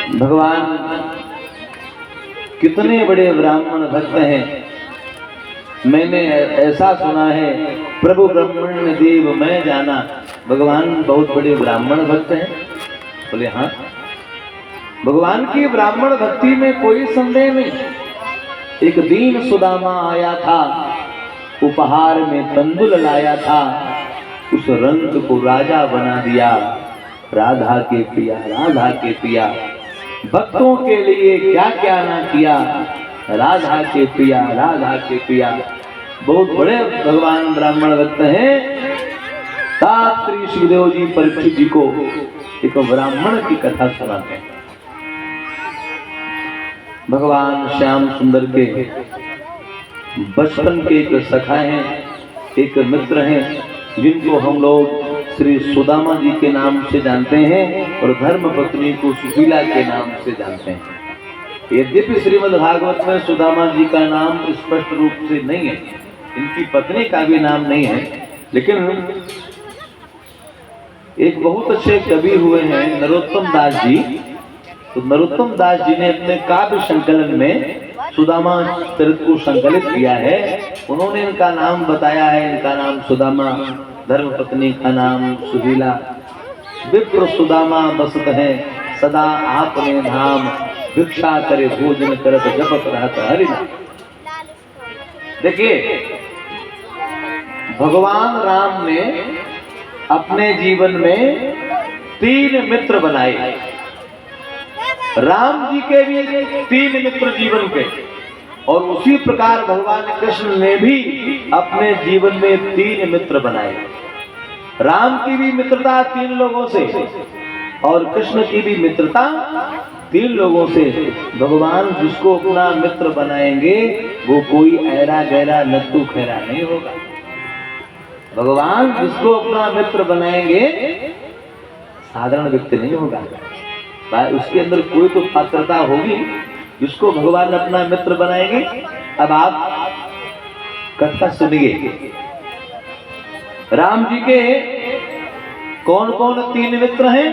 भगवान कितने बड़े ब्राह्मण भक्त हैं। मैंने ऐसा सुना है, प्रभु ब्रह्मण्य देव मैं जाना, भगवान बहुत बड़े ब्राह्मण भक्त हैं। बोले हाँ, भगवान की ब्राह्मण भक्ति में कोई संदेह नहीं। एक दीन सुदामा आया था, उपहार में तंदुल लाया था, उस रंग को राजा बना दिया। राधा के पिया, राधा के पिया, भक्तों के लिए क्या क्या ना किया। राधा के पिया, राधा के पिया, बहुत बड़े भगवान ब्राह्मण भक्त हैं। तात श्री सुखदेव जी परीक्षित जी को एक ब्राह्मण की कथा सुनाते हैं। भगवान श्याम सुंदर के बचपन के एक सखा हैं, एक मित्र हैं, जिनको हम लोग श्री सुदामा जी के नाम से जानते हैं और धर्म पत्नी को सुशीला के नाम से जानते हैं। यद्यपि श्रीमद् भागवत में सुदामा जी का नाम स्पष्ट रूप से नहीं है, इनकी पत्नी का भी नाम नहीं है, लेकिन एक बहुत अच्छे कवि हुए हैं नरोत्तम दास जी। तो नरोत्तम दास जी ने अपने काव्य संकलन में सुदामा चरित्र को संकलित किया है। उन्होंने इनका नाम बताया है, इनका नाम सुदामा, धर्म पत्नी का नाम सुशीला। विप्र सुदामा बसत है सदा आपने धाम, भिक्षा करे भोजन करत जपत रहत हरि नाम। देखिए, भगवान राम ने अपने जीवन में 3 मित्र बनाए। राम जी के भी 3 मित्र जीवन के, और उसी प्रकार भगवान कृष्ण ने भी अपने जीवन में 3 मित्र बनाए। राम की भी मित्रता 3 लोगों से और कृष्ण की भी मित्रता 3 लोगों से। भगवान जिसको अपना मित्र बनाएंगे वो कोई ऐरा गहरा नत्थु खैरा नहीं होगा। भगवान जिसको अपना मित्र बनाएंगे साधारण व्यक्ति नहीं होगा, उसके अंदर कोई तो पात्रता होगी जिसको भगवान अपना मित्र बनाएंगे। अब आप कथा सुनिए। राम जी के कौन कौन 3 मित्र हैं?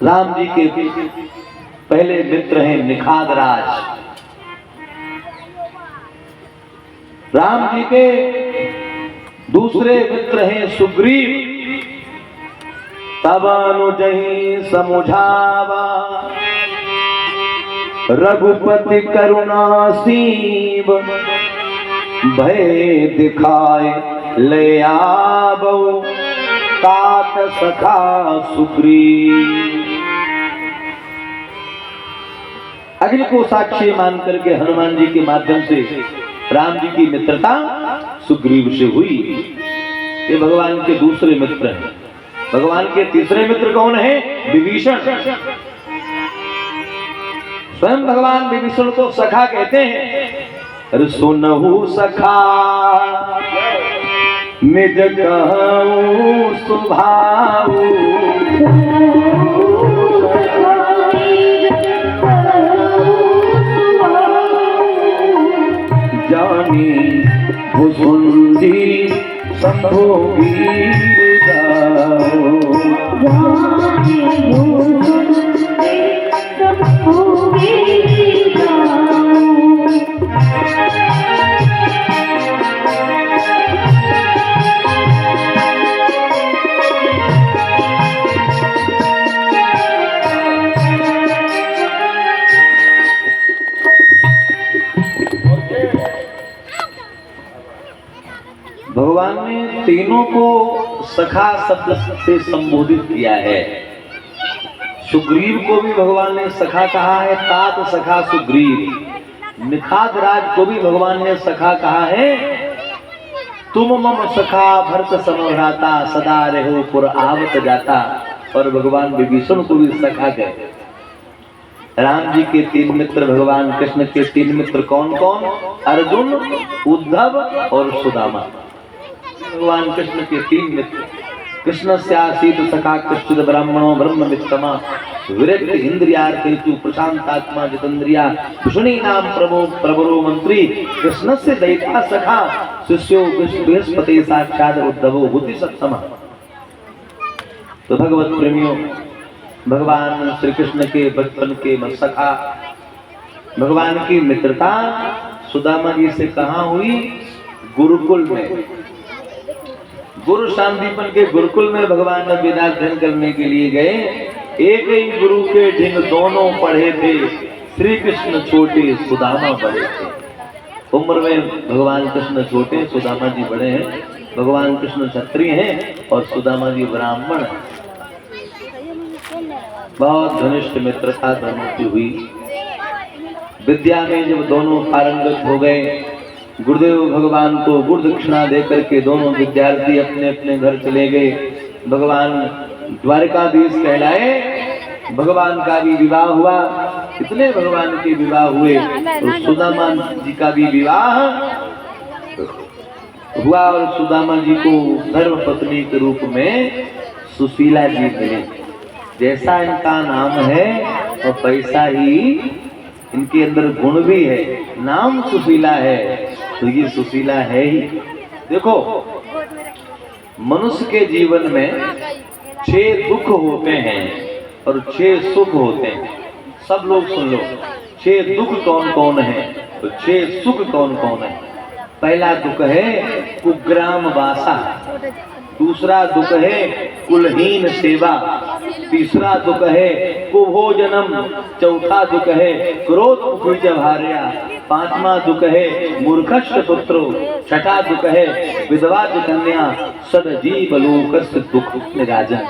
राम जी के पहले मित्र हैं निखाद राज। राम जी के दूसरे मित्र हैं सुग्रीव। तब अनुजहि समुझावा, रघुपति करुणा सीव, भय दिखाए ले आवो, तात सखा सुग्रीव। अग्नि को साक्षी मान करके हनुमान जी के माध्यम से राम जी की मित्रता सुग्रीव से हुई। ये भगवान के दूसरे मित्र हैं। भगवान के तीसरे मित्र कौन है? विभीषण। स्वयं भगवान विभीषण को सखा कहते हैं। अरे सुनहु सखा निज कहूं सुभाऊ, जानी भुसुंडी संभोगी जाओ, भगवान ने तीनों को सखा शब्द से संबोधित किया है। सुग्रीव को भी भगवान ने सखा कहा है, तात सखा सुग्रीव। निखाद राज को भी भगवान ने सखा कहा है, तुम मम सखा भरत समभ्राता, सदा रहो पुर आवत जाता। और भगवान विभीषण को भी सखा कहते। राम जी के 3 मित्र, भगवान कृष्ण के 3 मित्र कौन कौन? अर्जुन, उद्धव और सुदामा। भगवान कृष्ण के 3 मित्र। कृष्ण स्यासीत सखा कश्चिद ब्राह्मणो ब्रह्म वित्तमा, विरक्त इंद्रियार्थेषु प्रशांतात्मा जितेन्द्रिया, भूषणी नाम प्रभरो मंत्री, कृष्ण से दैता सखा, शिष्यो बृहस्पति साक्षात उद्धवो बुद्धि सत्तमा। तो भगवत प्रेमियों, भगवान श्री कृष्ण के बचपन के सखा, भगवान की मित्रता सुदामा जी से कहाँ हुई? गुरुकुल में। गुरु शांतिपन के गुरुकुल में भगवान विद्या अध्ययन करने के लिए गए। एक ही गुरु के ढिंग दोनों पढ़े थे, श्री कृष्ण छोटे सुदामा बड़े थे। उम्र में भगवान कृष्ण छोटे, सुदामा जी बड़े हैं। भगवान कृष्ण क्षत्रिय हैं और सुदामा जी ब्राह्मण हैं। बहुत घनिष्ठ मित्रता दोनों की हुई। विद्या में जब दोनों पारंगत हो गए, गुरुदेव भगवान को गुरु दक्षिणा देकर के दोनों विद्यार्थी अपने अपने घर चले गए। भगवान द्वारकाधीश कहलाए। भगवान का भी विवाह हुआ। इतने भगवान के विवाह हुए तो सुदामा जी का भी विवाह हुआ और सुदामा जी को धर्म पत्नी के रूप में सुशीला जी मिले। जैसा इनका नाम है और पैसा ही इनके अंदर गुण भी है। नाम सुशीला है तो ये सुशीला है ही। देखो, मनुष्य के जीवन में 6 दुख होते हैं और 6 सुख होते हैं। सब लोग सुन लो, 6 दुख कौन कौन है तो 6 सुख कौन कौन है। पहला दुख है कुग्राम वासा, दूसरा दुख है कुलहीन सेवा, तीसरा दुख है कुभोजनम, चौथा दुख है क्रोध भार्या, पांचवा दुख है मूर्खश्च पुत्रो, छठा दुख है विधवा कन्या, सदजीव लोकस्य दुख निराजन।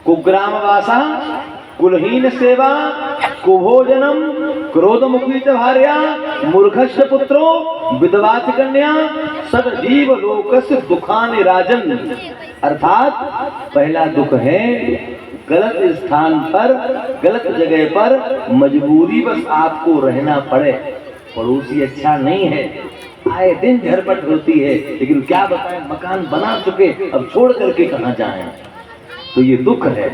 कुग्राम वासा, कुलहीन सेवा, कुभोजनम, क्रोधमुखी भार्या, मूर्खश्च पुत्रो, विधवा कन्या, सदजीव लोकस्य दुखानि राजन। अर्थात पहला दुख है गलत स्थान पर, गलत जगह पर मजबूरी बस आपको रहना पड़े। पड़ोसी अच्छा नहीं है, आए दिन झरपट होती है, लेकिन क्या बताएं, मकान बना चुके, अब छोड़ करके कहां जाएं। तो ये दुख है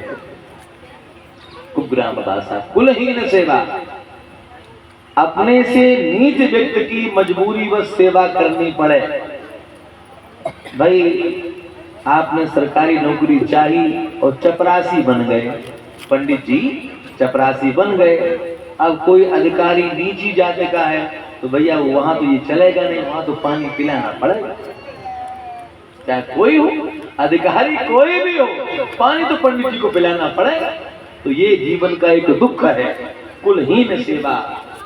कुग्राम वासा। कुलहीन सेवा, अपने से नीच व्यक्ति की मजबूरी बस सेवा करनी पड़े। भाई आपने सरकारी नौकरी चाहिए और चपरासी बन गए, पंडित जी चपरासी बन गए। अब कोई अधिकारी नीची जाति का है तो भैया वहां तो ये चलेगा नहीं, वहां तो पानी पिलाना पड़ेगा। चाहे कोई हो, अधिकारी कोई भी हो, पानी तो पंडित जी को पिलाना पड़ेगा। तो ये जीवन का एक दुख है। कुलहीन सेवा,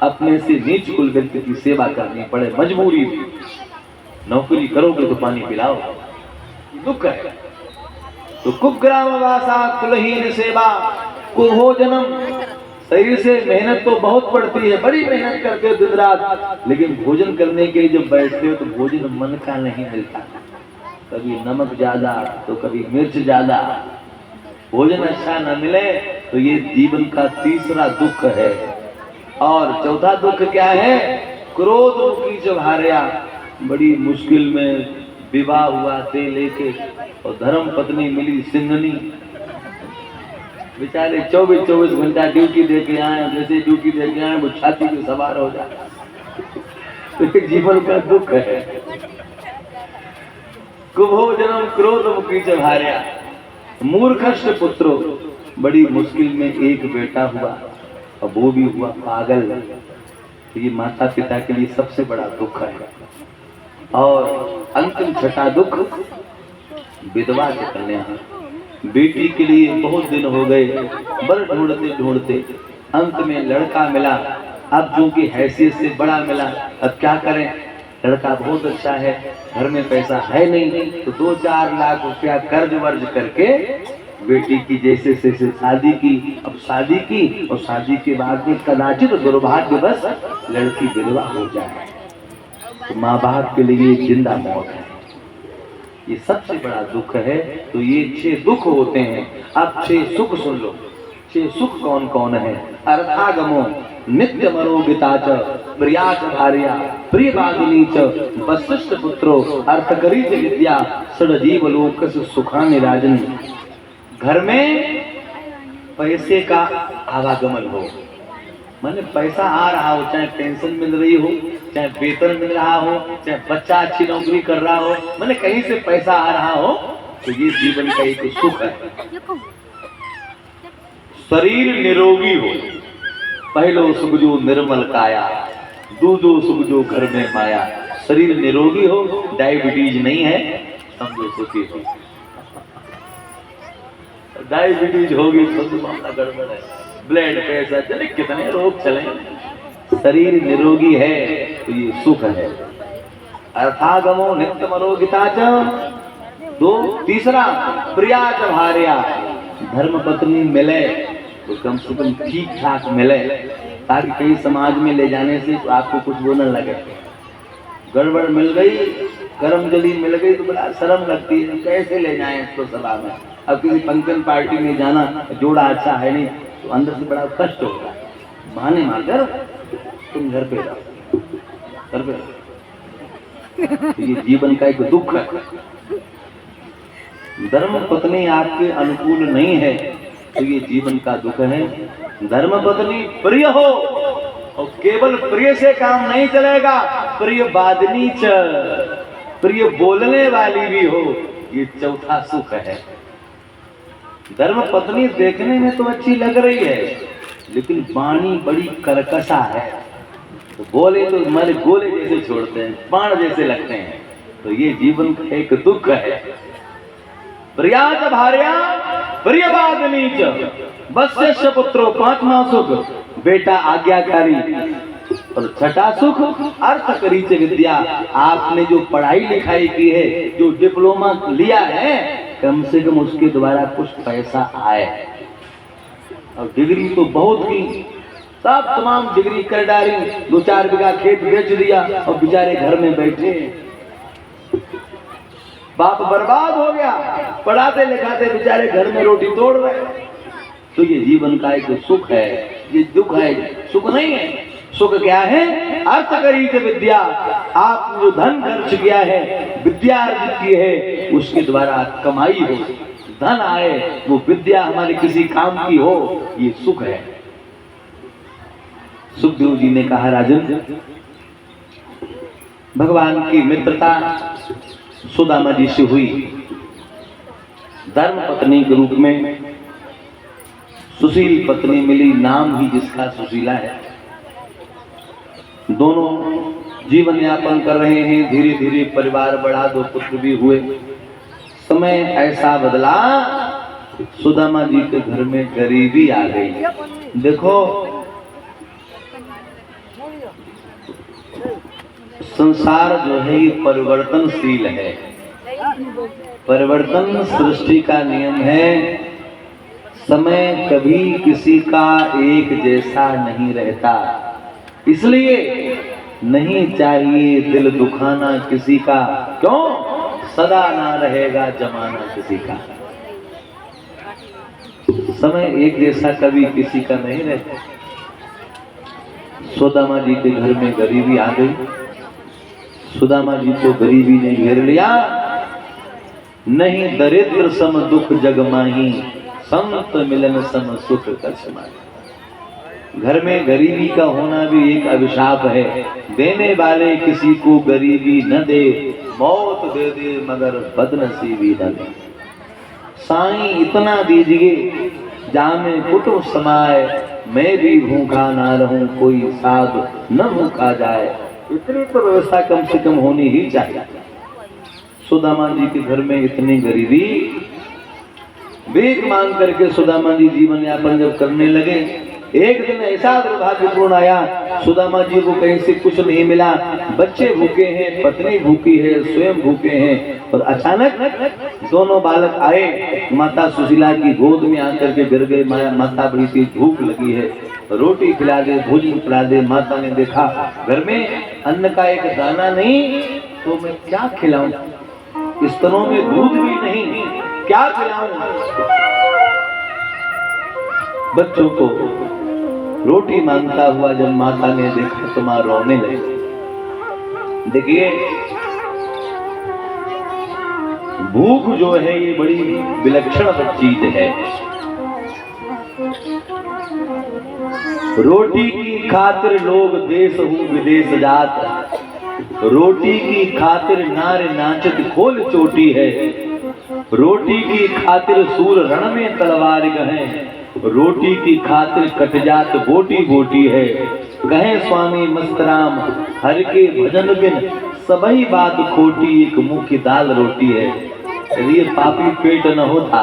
अपने से नीच कुल व्यक्ति की सेवा करनी पड़े, मजबूरी। नौकरी करोगे तो पानी पिलाओ, दुख है। तो कुग्राम वासा, कुलहीन सेवा, कुभोजनम, शरीर से मेहनत तो बहुत पड़ती है, बड़ी मेहनत करते हो दिन रात, लेकिन भोजन करने के लिए जब बैठते हो तो भोजन मन का नहीं मिलता। कभी नमक ज्यादा तो कभी मिर्च ज्यादा, भोजन अच्छा न मिले तो ये जीवन का तीसरा दुख है। और चौथा दुख क्या है? क्रोध मुखी भार्या, बड़ी मुश्किल में विवाह हुआ थे लेके और धर्म पत्नी मिली सिंगनी। बेचारे 24 घंटा ड्यूटी दे के आए, जैसे ड्यूटी दे के आए वो छाती पे सवार हो जाए। तो जीवन का दुख है। कुभोजनम, क्रोध मुखी भार्या, मूर्खश्च पुत्रो, बड़ी मुश्किल में एक बेटा हुआ और वो भी हुआ पागल। तो ये माता पिता के लिए सबसे बड़ा दुख है। और अंतिम छठा दुख विधवा की कन्या। बेटी के लिए बहुत दिन हो गए, बर ढूंढते ढूंढते अंत में लड़का मिला। अब जो कि हैसियत से बड़ा मिला, अब क्या करें, लड़का बहुत अच्छा है, घर में पैसा है नहीं, तो 2-4 लाख रुपया कर्ज वर्ज करके बेटी की जैसे तैसे शादी की। अब शादी की और शादी के बाद में कदाचित दुर्भाग्यवश लड़की विधवा हो जाए तो माँ बाप के लिए जिंदा मौत है। ये सबसे बड़ा दुख है। तो ये 6 दुख होते हैं। अब 6 सुख सुन लो। 6 सुख कौन कौन है? अर्थागमो, नित्य मरोगिता च, प्रियाच भार्या, प्रिय बागिनी च, वशिष्ठ पुत्रो, अर्थकरी च विद्या, सदजीव लोकस्य सुखानि राजन। घर में पैसे का आवागमन हो, माने पैसा आ रहा हो, चाहे पेंशन मिल रही हो, चाहे वेतन मिल रहा हो, चाहे बच्चा अच्छी नौकरी कर रहा हो, माने कहीं से पैसा आ रहा हो, तो ये जीवन का एक सुख है। शरीर निरोगी हो, पहलो सुख जो निर्मल काया, दूजो सुख जो घर में माया। शरीर निरोगी हो, डायबिटीज नहीं है, समझो सुखी हो। डायबिटीज होगी तो मामला गड़बड़ है, ब्लड प्रेशर चले, कितने रोग चले। शरीर निरोगी है तो ये सुख है। अर्थागमो नित्य मरोगिता च। दो, तीसरा प्रिया च भार्या, धर्म पत्नी मिले तो कम से कम ठीक ठाक मिले, ताकि कहीं समाज में ले जाने से तो आपको कुछ वो न लगे। गड़बड़ मिल गई, कर्म जली मिल गई तो बड़ा शर्म लगती है, कैसे ले जाएं इसको सभा में। अब किसी फंक्शन पार्टी में जाना, जोड़ा अच्छा है नहीं तो अंदर से बड़ा कष्ट होगा। बहाने मारकर तुम घर पे रहो, घर पे रहो। ये जीवन का एक दुख है। धर्म पत्नी आपके अनुकूल नहीं है तो ये जीवन का दुख है। धर्म पत्नी प्रिय हो, और केवल प्रिय से काम नहीं चलेगा, प्रिय वादनी च, प्रिय बोलने वाली भी हो, ये चौथा सुख है। धर्म पत्नी देखने में तो अच्छी लग रही है, लेकिन वाणी बड़ी कर्कशा है, तो बोले तो हमारे गोले जैसे छोड़ते हैं, बाण जैसे लगते हैं, तो ये जीवन का एक दुख है। प्रिया च भार्या प्रियवादिनी च, वत्स्य पुत्रो, पांचवा सुख बेटा आज्ञाकारी, और छठा सुख अर्थ करी च विद्या। आपने जो पढ़ाई लिखाई की है, जो डिप्लोमा लिया है, कम से कम उसके द्वारा कुछ पैसा आए। और डिग्री तो बहुत ही, सब तमाम डिग्री कर डाली, 2-4 बीघा खेत बेच दिया और बेचारे घर में बैठे, बाप बर्बाद हो गया, पढ़ाते लिखाते बेचारे घर में रोटी तोड़ रहे। तो ये जीवन का एक सुख है, ये दुख है, सुख नहीं है। सुख क्या है? अर्थ करी च विद्या, आप जो धन खर्च किया है, विद्या अर्जित की है, उसके द्वारा कमाई हो, धन आए, वो विद्या हमारे किसी काम की हो, ये सुख है। सुखदेव जी ने कहा, राजन, भगवान की मित्रता सुदामा जी से हुई, धर्म पत्नी के रूप में सुशील पत्नी मिली, नाम ही जिसका सुशीला है। दोनों जीवन यापन कर रहे हैं, धीरे धीरे परिवार बढ़ा, 2 पुत्र भी हुए। समय ऐसा बदला, सुदामा जी के घर में गरीबी आ गई। देखो, संसार जो है ये परिवर्तनशील है, परिवर्तन सृष्टि का नियम है। समय कभी किसी का एक जैसा नहीं रहता, इसलिए नहीं चाहिए दिल दुखाना किसी का। क्यों? सदा ना रहेगा जमाना किसी का। समय एक जैसा कभी किसी का नहीं रहता। सुदामा जी के घर में गरीबी आ गई, सुदामा जी को गरीबी ने घेर लिया। नहीं दरिद्र सम दुख जग माही, संत मिलन सम सुख कसमाही। घर में गरीबी का होना भी एक अभिशाप है। देने वाले किसी को गरीबी न दे, मौत दे दे मगर बदनसीबी न दे। साईं इतना दीजिए जामे कुटुंब समाए, मैं भी भूखा ना रहूं, कोई साधु न भूखा जाए। इतनी तो व्यवस्था कम से कम होनी ही चाहिए। सुदामा जी के घर में इतनी गरीबी, भीख मांग करके सुदामा जी जीवन यापन जब करने लगे, एक दिन ऐसा दुर्भाग्यपूर्ण आया, सुदामा जी को कहीं से कुछ नहीं मिला। बच्चे भूखे हैं, पत्नी भूखी है, स्वयं भूखे हैं, और अचानक दोनों बालक आए, माता सुशीला की गोद में आकर के गिर गए। माता बड़ी सी भूख लगी है, रोटी खिला दे, भोजन खिला दे। माता ने देखा घर में अन्न का एक दाना नहीं, तो मैं क्या खिलाऊं, स्तनों में दूध भी नहीं, क्या खिलाऊं बच्चों को। रोटी मांगता हुआ जब माता ने देखा तो मां रोने लगी। देखिए, भूख जो है ये बड़ी विलक्षण चीज है। रोटी की खातिर लोग देश हूँ विदेश जात, रोटी की खातिर नार नाचत खोल चोटी है। रोटी की खातिर सूर रण में तलवार गहे, रोटी की खातिर कट जात बोटी बोटी है। कहे स्वामी मस्तराम हर के भजन बिन सबही बात खोटी, एक मुंह की दाल रोटी है। यदि ये पापी पेट न होता,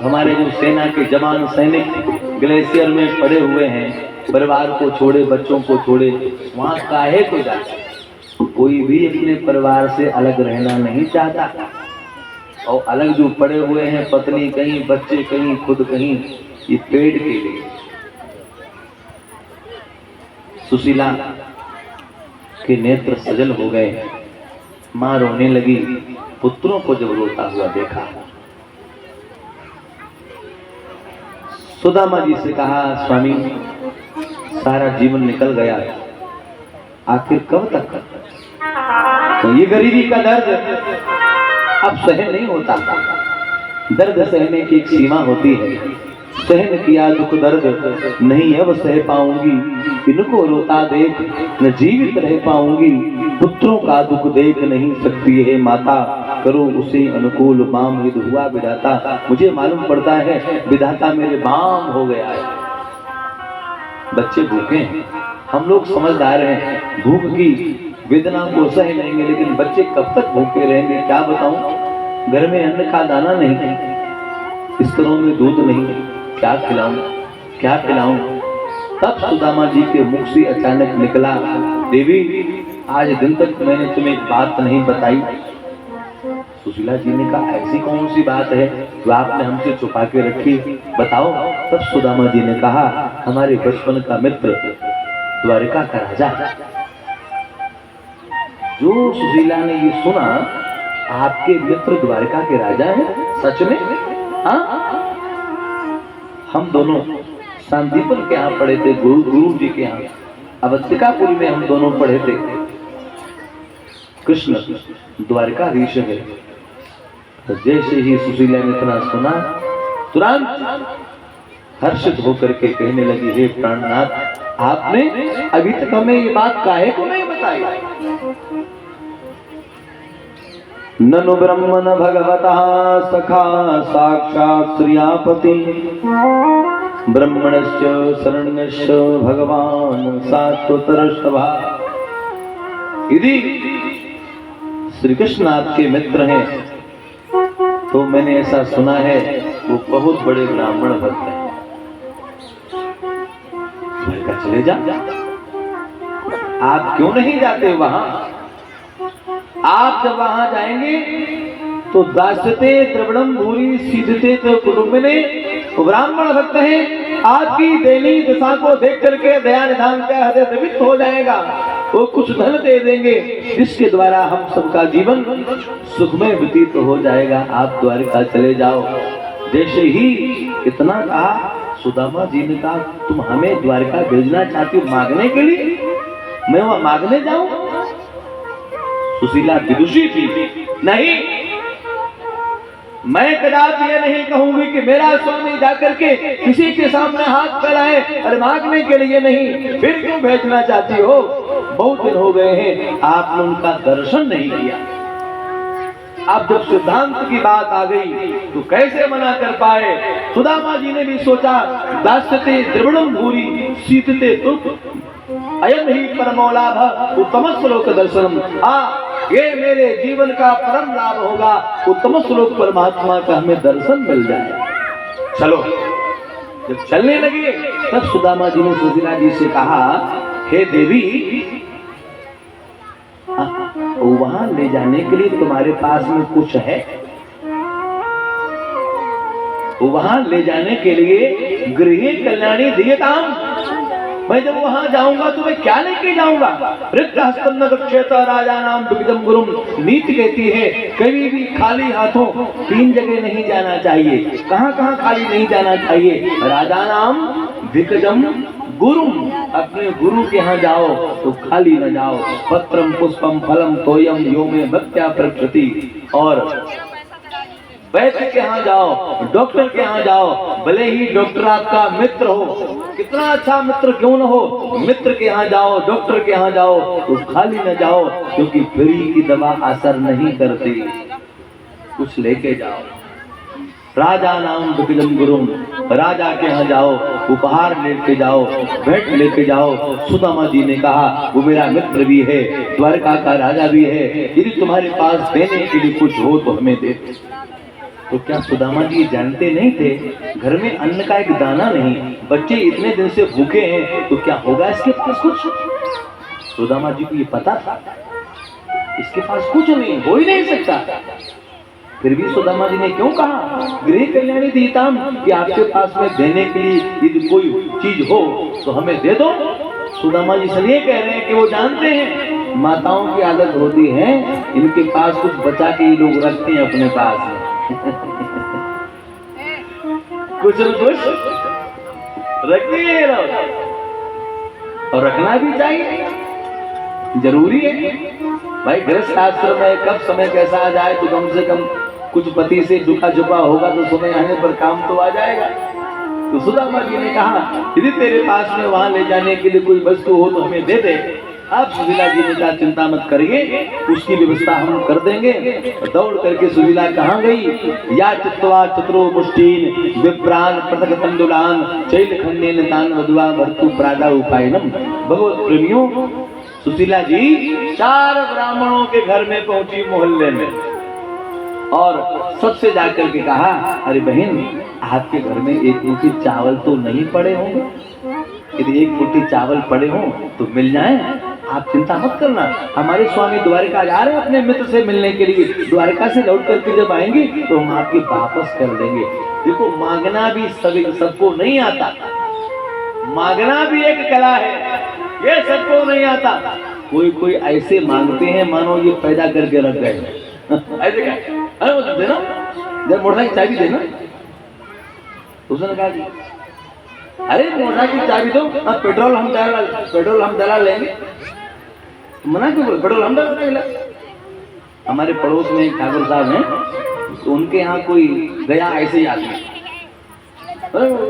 हमारे जो सेना के जवान सैनिक ग्लेशियर में पड़े हुए हैं, परिवार को छोड़े बच्चों को छोड़े वहां काहे को जाते। कोई भी अपने परिवार से अलग रहना नहीं चाहता, और अलग जो पड़े हुए हैं, पत्नी कहीं, बच्चे कहीं, खुद कहीं, ये पेट के लिए। सुशीला के नेत्र सजल हो गए, मां रोने लगी। पुत्रों को जब रोता हुआ देखा, सुदामा जी से कहा स्वामी सारा जीवन निकल गया, आखिर कब तक? तो ये गरीबी का दर्द अब सहन नहीं होता। दर्द सहने की एक सीमा होती है। सहन किया दुख दर्द नहीं अब सह पाऊंगी, इनको रोता देख न जीवित रह पाऊंगी। पुत्रों का दुख देख नहीं सकती है माता, करो उसे अनुकूल बाम विद हुआ विधाता। मुझे मालूम पड़ता है विधाता मेरे बाम हो गया है। बच्चे भूखे हैं, हम लोग समझदार हैं, भूख की वेदना को सह लेंगे, लेकिन बच्चे कब तक भूखे रहेंगे क्या बताऊं। घर में अन्न का दाना नहीं, बिस्तरों में दूध नहीं, क्या खिलाऊं क्या खिलाऊं। तब सुदामा जी के मुख से अचानक निकला, देवी आज दिन तक मैंने तुम्हें एक बात नहीं बताई। सुशीला जी ने कहा ऐसी कौन सी बात है जो आपने हमसे छुपा के रखी, बताओ। तब सुदामा जी ने कहा हमारे बचपन का मित्र द्वारिका का राजा। जो सुशीला ने ये सुना, आपके मित्र द्वारिका के राजा हैं सच में? हाँ, हम दोनों शांतिपुर के यहाँ पढ़े थे, गुरु जी के यहाँ अवंतिकापुरी में हम दोनों पढ़े थे। कृष्ण द्वारिकाधीश है। तो जैसे ही सुशीला ने इतना सुना, तुरंत हर्षित होकर के कहने लगी, हे प्राणनाथ आपने अभी तक हमें ये बात काहे को नहीं बताई? ननु ब्रह्मण भगवतः सखा साक्षात् श्रियापति, ब्रह्मणश्च शरण्यश्च भगवान सात्वतरषभा। यदि श्री कृष्ण आपके मित्र हैं तो मैंने ऐसा सुना है वो बहुत बड़े ब्राह्मण भक्त हैं। द्वारिका चले जा, आप क्यों नहीं जाते वहां? आप जब वहां जाएंगे तो दास्यते द्रविणम भूरि सीधते तो कुटुंबिने, ब्राह्मण भक्त हैं, आपकी दैनिक दशा को देख करके दया निधान का हृदय द्रवित हो जाएगा। वो कुछ धन दे देंगे जिसके द्वारा हम सबका जीवन सुखमय व्यतीत हो जाएगा। आप द्वारिका चले जाओ। जैसे ही इतना कहा, सुदामा जी ने कहा तुम हमें द्वारिका भेजना चाहती हो मांगने के लिए? मैं वहां मांगने जाऊं? सुशीला विदुषी थी, नहीं, मैं कदापि ये नहीं कहूंगी कि मेरा स्वामी जाकर के किसी के सामने हाथ फैलाए और मांगने के लिए नहीं। फिर क्यों भेजना चाहती हो? बहुत दिन हो गए हैं आपने उनका दर्शन नहीं किया। अब जब सिद्धांत की बात आ गई तो कैसे मना कर पाए। सुदामा जी ने भी सोचा, दास्यते द्रविणम भूरि सीधते तुक अयम ही परमो लाभ उत्तम श्लोक दर्शनम। ये मेरे जीवन का परम लाभ होगा, उत्तम श्लोक परमात्मा का हमें दर्शन मिल जाए। चलो। जब चलने लगे तब सुदामा जी ने सुशीला जी से कहा, हे देवी वहां ले जाने के लिए तुम्हारे पास में कुछ है? वहां ले जाने के लिए गृह कल्याणी दियताम, मैं जब वहां जाऊंगा तो मैं क्या लेके जाऊंगा? वृद्धहस्तम न गच्छेत राजा नाम दुग्धम गुरुम। नीति कहती है कभी भी खाली हाथों 3 जगह नहीं जाना चाहिए। कहां कहां खाली नहीं जाना चाहिए? राजा नाम विकजम गुरुम, अपने गुरु के यहाँ जाओ तो खाली न जाओ। पत्रम पुष्पम फलम तोयम यो में भक्त्या प्रकृति। और वैद्य के यहाँ जाओ, डॉक्टर के यहाँ जाओ, भले ही डॉक्टर आपका मित्र हो, कितना अच्छा मित्र क्यों न हो, मित्र के यहाँ जाओ, डॉक्टर के यहाँ जाओ तो खाली न जाओ, क्योंकि फ्री की दवा असर नहीं करती। कुछ लेके जाओ। राजा नाम दुखिदम गुरुम, राजा के यहाँ जाओ, उपहार लेके जाओ, भेंट लेके जाओ। सुदामा जी ने कहा वो मेरा मित्र भी है, द्वारका का राजा भी है, यदि तुम्हारे पास देने के लिए कुछ हो तो हमें दे। तो क्या सुदामा जी जानते नहीं थे घर में अन्न का एक दाना नहीं, बच्चे इतने दिन से भूखे हैं, तो क्या होगा इसके पास कुछ? सुदामा जी को ये पता था इसके पास कुछ नहीं, हो ही नहीं सकता। फिर भी सुदामा जी ने क्यों कहा गृह कल्याणी दीताम कि आपके पास में देने के लिए यदि कोई चीज हो तो हमें दे दो। सुदामा जी इसलिए कह रहे हैं कि वो जानते हैं माताओं की आदत होती है इनके पास कुछ बचा के ये लोग रखते हैं अपने पास में कुछ न कुछ रखते हैं और रखना भी चाहिए, जरूरी है भाई। गृहस्थ आश्रम में कब समय कैसा आ जाए तो कम से कम कुछ पति से झुका झुका होगा तो समय आने पर काम तो आ जाएगा। तो सुदामा जी ने कहा यदि तेरे पास में वहां ले जाने के लिए कोई वस्तु हो तो हमें दे दे। आप सुशीला जी ने कहा चिंता मत करिए, उसकी व्यवस्था हम कर देंगे। दौड़ करके सुशीला कहाँ गई? या चित्वा चतुरो मुष्टीन विप्रान पृथक तंडुलान चैल खंडेन तान वधुआ भर्तु प्रादा उपायनम। भगवत प्रेमियों, सुशीला जी 4 ब्राह्मणों के घर में पहुंची मोहल्ले में और सबसे जाकर के कहा अरे बहन आपके घर में एक मुट्ठी चावल तो नहीं पड़े होंगे? यदि एक मुट्ठी चावल पड़े हों तो मिल जाए, आप चिंता मत करना। हमारे स्वामी द्वारका जा रहे हैं अपने मित्र से मिलने के लिए, द्वारका से लौट करके जब आएंगे तो हम आपके वापस कर देंगे। देखो मांगना भी सबको नहीं आता, मांगना भी एक कला है, ये सबको नहीं आता। कोई ऐसे मांगते हैं मानो ये पैदा करके रख गए ऐसे क्या? अरे वो देना जब मोटरसाइकिल की चाबी देना। उसने कहा कि अरे मोटरसाइकिल की चाबी दो, पेट्रोल हम डला लेंगे। मना क्यों बोले? पेट्रोल हम डला लेंगे। हमारे पड़ोस में एक ठाकुर साहब हैं, तो उनके यहाँ कोई गया ऐसे ही आदमी,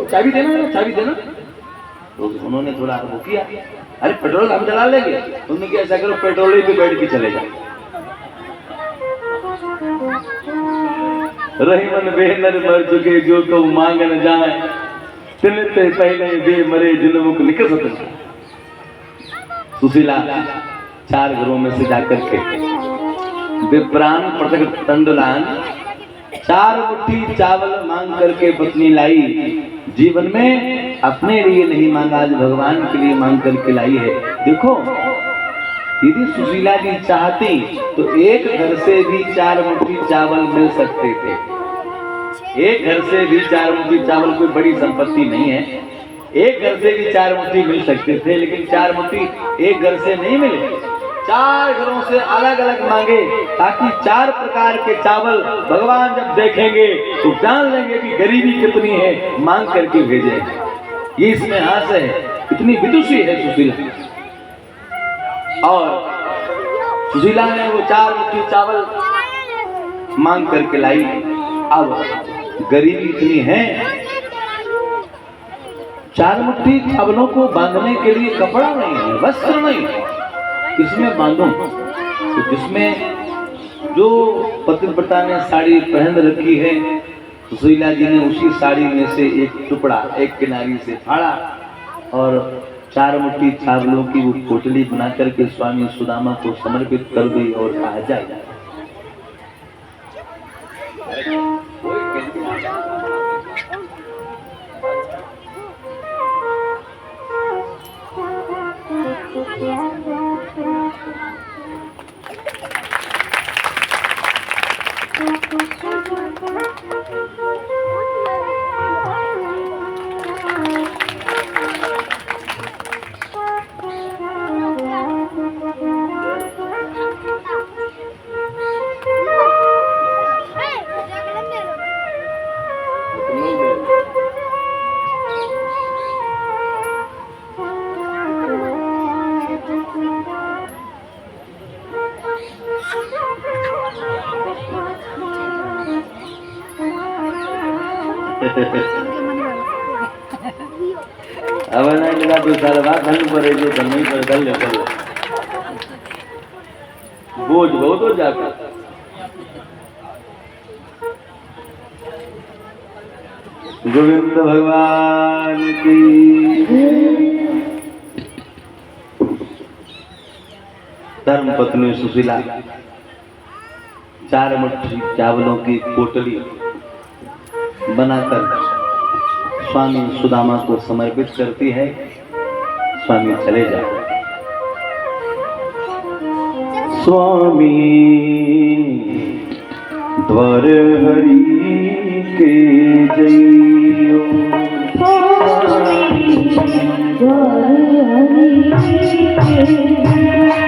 चाबी देना। तो उन्होंने थोड़ा वो किया, अरे पेट्रोल हम डला लेंगे। उन्होंने क्या ऐसा करो पेट्रोल ही पे बैठ के चले जाओ। रही मन बेनर मर चुके जो तो मांग न जाए, तिलते पहले बे मरे जुल्म को लिख सकते। सुशीला 4 घरों में से जाकर के विप्रान पृथक तंडुलान 4 मुट्ठी चावल मांग करके पत्नी लाई। जीवन में अपने लिए नहीं मांगा, आज भगवान के लिए मांग करके लाई है। देखो यदि सुशीला जी चाहती तो एक घर से भी 4 मुट्ठी चावल मिल सकते थे। एक घर से भी 4 मुट्ठी चावल कोई बड़ी संपत्ति नहीं है, एक घर से भी 4 मुट्ठी मिल सकते थे, लेकिन 4 मुट्ठी एक घर से नहीं मिले, 4 घरों से अलग अलग मांगे, ताकि 4 प्रकार के चावल भगवान जब देखेंगे तो जान लेंगे कि गरीबी कितनी है, मांग करके भेजे। ये इसमें हास है, इतनी विदुषी है सुशीला। और सुशीला ने वो 4 मुट्ठी चावल मांग करके लाई। अब गरीबी इतनी है, 4 मुट्ठी चावलों को बांधने के लिए कपड़ा नहीं है, वस्त्र नहीं, किसमें बांधूं? तो जिसमें जो पतिव्रता ने साड़ी पहन रखी है, सुशीला जी ने उसी साड़ी में से एक टुकड़ा एक किनारी से फाड़ा और 4 मुट्ठी चावलों की वो पोटली बना करके स्वामी सुदामा को समर्पित कर दी और कहा जाए अब नहीं लगा 2 साल बाद धन पर जो धन नहीं पर दल बोझ बहुत हो जाता। गोविंद भगवान की। धर्म पत्नी सुशीला 4 मुट्ठी चावलों की पोटली बनाकर स्वामी सुदामा को समर्पित करती है। स्वामी चले जाओ। स्वामी द्वार हरि के जइयो। स्वामी द्वार हरि के